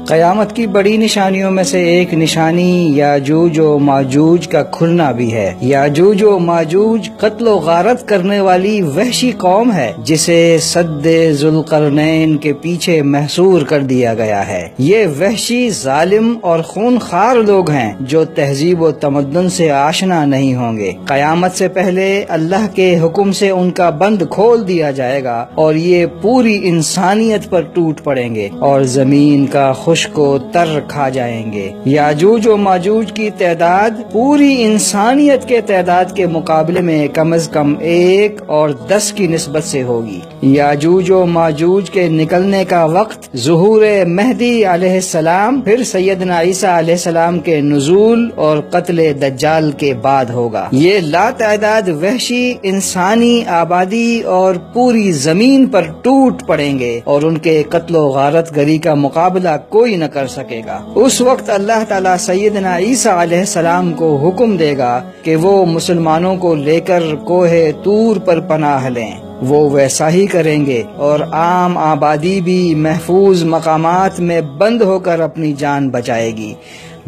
قیامت کی بڑی نشانیوں میں سے ایک نشانی یاجوج و ماجوج کا کھلنا بھی ہے۔ یاجوج و ماجوج قتل و غارت کرنے والی وحشی قوم ہے جسے سد ذوالقرنین کے پیچھے محصور کر دیا گیا ہے۔ یہ وحشی، ظالم اور خونخوار لوگ ہیں جو تہذیب و تمدن سے آشنا نہیں ہوں گے۔ قیامت سے پہلے اللہ کے حکم سے ان کا بند کھول دیا جائے گا اور یہ پوری انسانیت پر ٹوٹ پڑیں گے اور زمین کا خشک و تر کھا جائیں گے۔ یاجوج و ماجوج کی تعداد پوری انسانیت کے تعداد کے مقابلے میں کم از کم 1 اور 10 کی نسبت سے ہوگی۔ یاجوج و ماجوج کے نکلنے کا وقت ظہور مہدی علیہ السلام، پھر سیدنا عیسیٰ علیہ السلام کے نزول اور قتل دجال کے بعد ہوگا۔ یہ لاتعداد وحشی انسانی آبادی اور پوری زمین پر ٹوٹ پڑیں گے اور ان کے قتل و غارت گری کا مقابلہ کوئی نہ کر سکے گا۔ اس وقت اللہ تعالیٰ سیدنا عیسیٰ علیہ السلام کو حکم دے گا کہ وہ مسلمانوں کو لے کر کوہ طور پر پناہ لیں۔ وہ ویسا ہی کریں گے اور عام آبادی بھی محفوظ مقامات میں بند ہو کر اپنی جان بچائے گی۔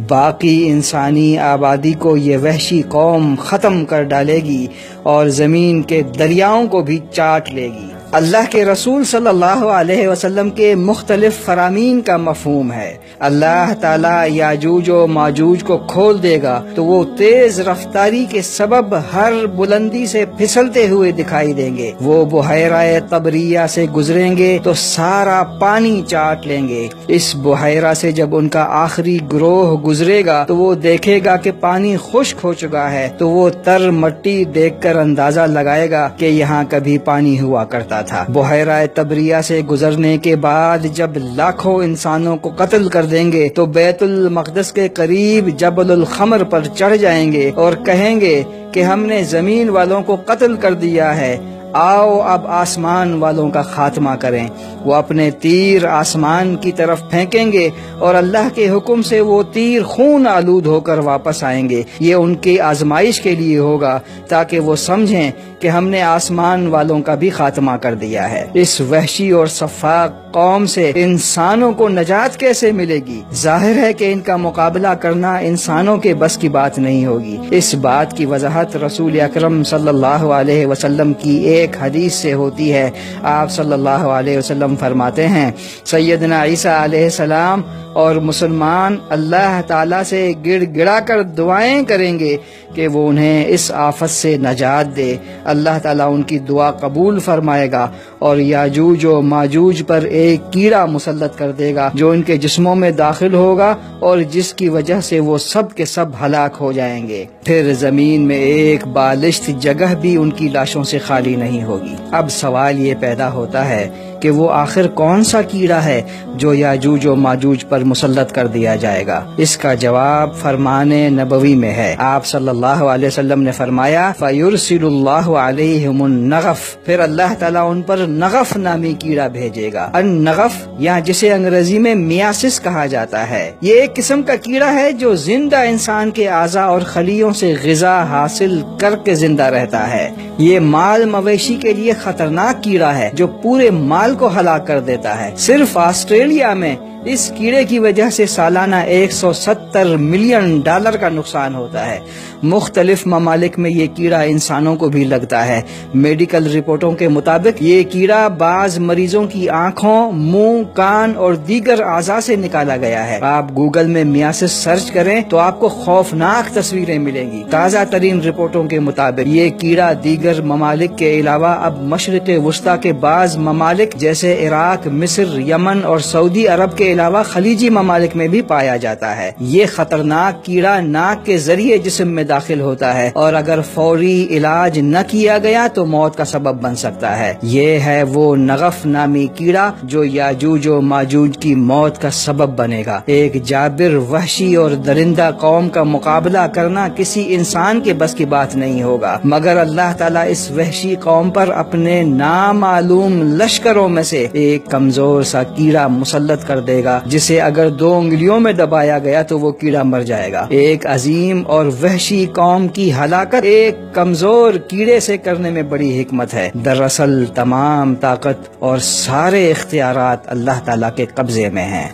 باقی انسانی آبادی کو یہ وحشی قوم ختم کر ڈالے گی اور زمین کے دریاؤں کو بھی چاٹ لے گی۔ اللہ کے رسول صلی اللہ علیہ وسلم کے مختلف فرامین کا مفہوم ہے۔ اللہ تعالیٰ یاجوج و ماجوج کو کھول دے گا تو وہ تیز رفتاری کے سبب ہر بلندی سے پھسلتے ہوئے دکھائی دیں گے۔ وہ بحیرہ طبریہ سے گزریں گے تو سارا پانی چاٹ لیں گے۔ اس بحیرہ سے جب ان کا آخری گروہ گزرے گا تو وہ دیکھے گا کہ پانی خشک ہو چکا ہے، تو وہ تر مٹی دیکھ کر اندازہ لگائے گا کہ یہاں کبھی پانی ہوا کرتا تھا۔ بحیرہ طبریہ سے گزرنے کے بعد جب لاکھوں انسانوں کو قتل کر دیں گے تو بیت المقدس کے قریب جبل الخمر پر چڑھ جائیں گے اور کہیں گے کہ ہم نے زمین والوں کو قتل کر دیا ہے، آؤ اب آسمان والوں کا خاتمہ کریں۔ وہ اپنے تیر آسمان کی طرف پھینکیں گے اور اللہ کے حکم سے وہ تیر خون آلود ہو کر واپس آئیں گے۔ یہ ان کی آزمائش کے لیے ہوگا تاکہ وہ سمجھیں کہ ہم نے آسمان والوں کا بھی خاتمہ کر دیا ہے۔ اس وحشی اور سفاک قوم سے انسانوں کو نجات کیسے ملے گی؟ ظاہر ہے کہ ان کا مقابلہ کرنا انسانوں کے بس کی بات نہیں ہوگی۔ اس بات کی وضاحت رسول اکرم صلی اللہ علیہ وسلم کی ایک حدیث سے ہوتی ہے۔ آپ صلی اللہ علیہ وسلم فرماتے ہیں، سیدنا عیسیٰ علیہ السلام اور مسلمان اللہ تعالیٰ سے گڑ گڑا کر دعائیں کریں گے کہ وہ انہیں اس آفت سے نجات دے۔ اللہ تعالیٰ ان کی دعا قبول فرمائے گا اور یاجوج و ماجوج پر ایک کیڑا مسلط کر دے گا جو ان کے جسموں میں داخل ہوگا اور جس کی وجہ سے وہ سب کے سب ہلاک ہو جائیں گے۔ پھر زمین میں ایک بالشت جگہ بھی ان کی لاشوں سے خالی نہیں ہوگی۔ اب سوال یہ پیدا ہوتا ہے کہ وہ آخر کون سا کیڑا ہے جو یاجوج و ماجوج پر مسلط کر دیا جائے گا؟ اس کا جواب فرمان نبوی میں ہے۔ آپ صلی اللہ علیہ وسلم نے فرمایا، فَيُرْسِلُ اللَّهُ عَلَيْهِمُ النَّغَفَ، پھر اللہ تعالیٰ ان پر نغف نامی کیڑا بھیجے گا۔ النغف یہاں جسے انگریزی میں میاسس کہا جاتا ہے، یہ ایک قسم کا کیڑا ہے جو زندہ انسان کے اعضاء اور خلیوں سے غذا حاصل کر کے زندہ رہتا ہے۔ یہ مال مویشی کے لیے خطرناک کیڑا ہے جو پورے مال کو ہلاک کر دیتا ہے۔ صرف آسٹریلیا میں اس کیڑے کی وجہ سے سالانہ $170 ملین کا نقصان ہوتا ہے۔ مختلف ممالک میں یہ کیڑا انسانوں کو بھی لگتا ہے۔ میڈیکل رپورٹوں کے مطابق یہ کیڑا بعض مریضوں کی آنکھوں، منہ، کان اور دیگر اعضاء سے نکالا گیا ہے۔ آپ گوگل میں میاسس سرچ کریں تو آپ کو خوفناک تصویریں ملیں گی۔ تازہ ترین رپورٹوں کے مطابق یہ کیڑا دیگر ممالک کے علاوہ اب مشرق وسطی کے بعض ممالک جیسے عراق، مصر، یمن اور سعودی عرب کے علاوہ خلیجی ممالک میں بھی پایا جاتا ہے۔ یہ خطرناک کیڑا ناک کے ذریعے جسم میں داخل ہوتا ہے اور اگر فوری علاج نہ کیا گیا تو موت کا سبب بن سکتا ہے۔ یہ ہے وہ نغف نامی کیڑا جو یاجوج و ماجوج کی موت کا سبب بنے گا۔ ایک جابر، وحشی اور درندہ قوم کا مقابلہ کرنا کسی انسان کے بس کی بات نہیں ہوگا، مگر اللہ تعالیٰ اس وحشی قوم پر اپنے نامعلوم لشکروں میں سے ایک کمزور سا کیڑا مسلط کر دے گا جسے اگر 2 انگلیوں میں دبایا گیا تو وہ کیڑا مر جائے گا۔ ایک عظیم اور وحشی قوم کی ہلاکت ایک کمزور کیڑے سے کرنے میں بڑی حکمت ہے۔ دراصل تمام طاقت اور سارے اختیارات اللہ تعالیٰ کے قبضے میں ہیں۔